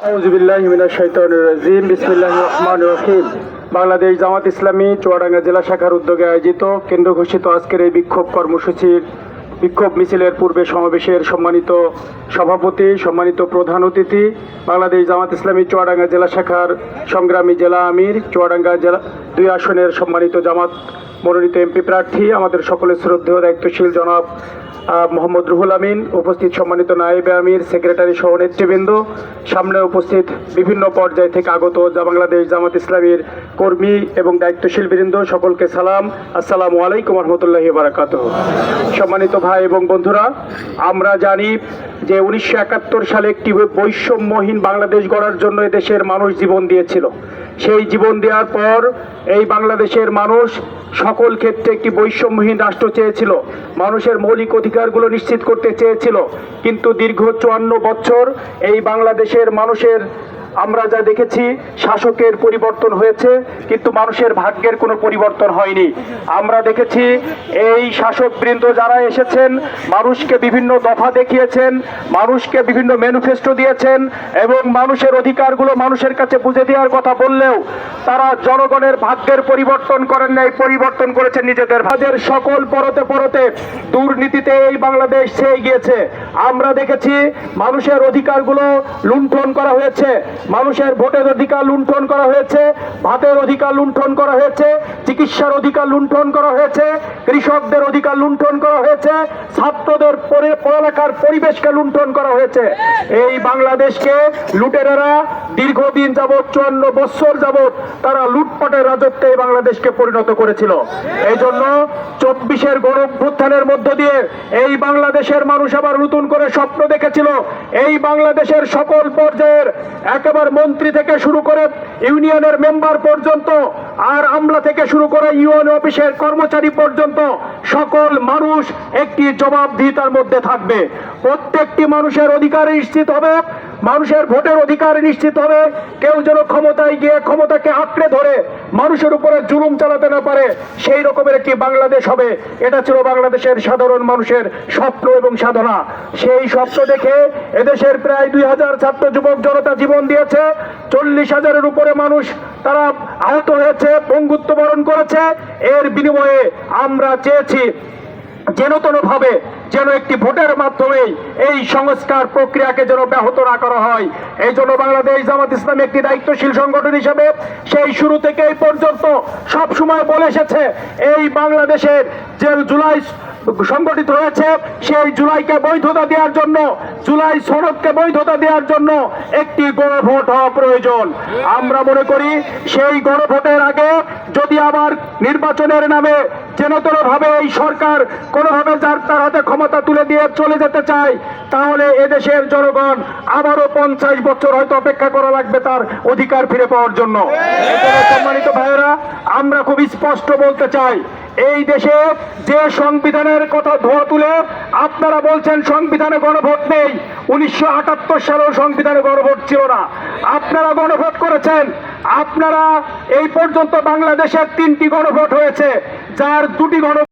আউযুবিল্লাহি মিনাশ শাইতানির রাজিম। বিসমিল্লাহির রহমানির রহিম। বাংলাদেশ জামাত ইসলামী চুয়াডাঙ্গা জেলা শাখার উদ্যোগে আয়োজিত কেন্দ্র ঘোষিত আজকের এই বিক্ষোভ মিছিলের পূর্বে সমাবেশের সম্মানিত সভাপতি, সম্মানিত প্রধান অতিথি, বাংলাদেশ জামাত ইসলামী চুয়াডাঙ্গা জেলা শাখার সংগ্রামী জেলা আমির, চুয়াডাঙ্গা জেলা 2 আসনের সম্মানিত জামাত মনোনীত এমপি প্রার্থী, আমাদের সকলের শ্রদ্ধেয় দায়িত্বশীল জনাব মোহাম্মদ রুহুল আমিন, উপস্থিত সম্মানিত নায়েবে আমির, সেক্রেটারি সহ নেতৃবৃন্দ, সামনে উপস্থিত বিভিন্ন পর্যায় থেকে আগত বাংলাদেশ জামাত ইসলামীর কর্মী এবং দায়িত্বশীল বৃন্দ, সকলকে সালাম। আসসালামু আলাইকুম রহমতুল্লাহি বারাকাতুহু। সম্মানিত ভাই এবং বন্ধুরা, আমরা জানি যে 1971 সালে একটি বৈষম্যহীন বাংলাদেশ গড়ার জন্য এদেশের মানুষ জীবন দিয়েছিল। সেই জীবন দেওয়ার পর এই বাংলাদেশের মানুষ সকল ক্ষেত্রে একটি বৈষম্যহীন রাষ্ট্র চেয়েছিল, মানুষের মৌলিক অধিকারগুলো নিশ্চিত করতে চেয়েছিল। কিন্তু দীর্ঘ 54 বছর এই বাংলাদেশের মানুষের আমরা যা দেখেছি, শাসকের পরিবর্তন হয়েছে কিন্তু মানুষের ভাগ্যের কোনো পরিবর্তন হয়নি। আমরা দেখেছি এই শাসকবৃন্দ যারা এসেছেন মানুষকে বিভিন্ন দফা দেখিয়েছেন, মানুষকে বিভিন্ন ম্যানিফেস্টো দিয়েছেন এবং মানুষের অধিকারগুলো মানুষের কাছে বুঝে দেওয়ার কথা বললেও তারা জনগণের ভাগ্যের পরিবর্তন করেন নাই, পরিবর্তন করেছেন নিজেদের ভাগ্যের। সকল পরতে পরতে দুর্নীতিতে এই বাংলাদেশ ছেয়ে গিয়েছে। আমরা দেখেছি মানুষের অধিকারগুলো লুণ্ঠন করা হয়েছে, মানুষের ভোটের অধিকার লুণ্ঠন করা হয়েছে, ভাতের অধিকার লুণ্ঠন করা হয়েছে, চিকিৎসার অধিকার লুণ্ঠন করা হয়েছে, কৃষকদের অধিকার লুণ্ঠন করা হয়েছে, ছাত্রদের পড়ালেখার পরিবেশকে লুণ্ঠন করা হয়েছে। এই বাংলাদেশকে লুটেরারা দীর্ঘদিন যাবৎ 54 বছর যাবৎ তারা লুটপাটের রাজত্বে এই বাংলাদেশকে পরিণত করেছিল। এই জন্য 24-এর গণ অভ্যুত্থানের মধ্য দিয়ে এই বাংলাদেশের মানুষ আবার নতুন করে স্বপ্ন দেখেছিল এই বাংলাদেশের সকল পর্যায়ের একেবারে মন্ত্রী থেকে শুরু করে ইউনিয়নের মেম্বার পর্যন্ত আর আমলা থেকে শুরু করে ইউএন অফিসের কর্মচারী পর্যন্ত সকল মানুষ একটি জবাবদিহিতার মধ্যে থাকবে। প্রত্যেকটি মানুষের অধিকার নিশ্চিত হবে, মানুষের ভোটের অধিকার নিশ্চিত হবে। কেউ যেন ক্ষমতায় গিয়ে ক্ষমতাকে আঁকড়ে ধরে মানুষের উপরে জুলুম চালাতে না পারে, সেই রকমের একটি বাংলাদেশ হবে। এটা ছিল বাংলাদেশের সাধারণ মানুষের স্বপ্ন এবং সাধনা। সেই স্বপ্ন দেখে এদেশের প্রায় 2000 ছাত্র যুবক জনতা জীবন দিয়েছে। 40,000-এর উপরে মানুষ তারা আহত হয়েছে, পঙ্গুত্ব বরণ করেছে। এর বিনিময়ে আমরা চেয়েছি যেন একটি ভোটের মাধ্যমে এই সংস্কার প্রক্রিয়াকে যেন ব্যাহত না করা হয়। এই জন্য বাংলাদেশ জামাত ইসলামী একটি দায়িত্বশীল সংগঠন হিসেবে সেই শুরু থেকে এই পর্যন্ত সব সময় বলে এসেছে, এই বাংলাদেশের যে জুলাই সংগঠিত হয়েছে সেই জুলাইকে বৈধতা দেওয়ার জন্য, জুলাই সনদকে বৈধতা দেওয়ার জন্য একটি গণভোট হওয়া প্রয়োজন। আমরা মনে করি সেই গণভোটের আগে যদি আবার নির্বাচনের নামে যেনতনভাবে এই সরকার কোনোভাবে তার হাতে ক্ষমতা তুলে দিয়ে চলে যেতে চায়, তাহলে এদেশের জনগণ আবারও 50 বছর হয়তো অপেক্ষা করা লাগবে তার অধিকার ফিরে পাওয়ার জন্য। সম্মানিত ভাইয়েরা, আমরা খুব স্পষ্ট বলতে চাই, এই দেশে যে সংবিধানের কথা ধোয়া তুলে আপনারা বলছেন সংবিধানে গণভোট নেই, 1978 সালেও সংবিধানে গণভোট ছিল না। আপনারা গণভোট করেছেন। আপনারা এই পর্যন্ত বাংলাদেশের 3টি গণভোট হয়েছে, যার 2টি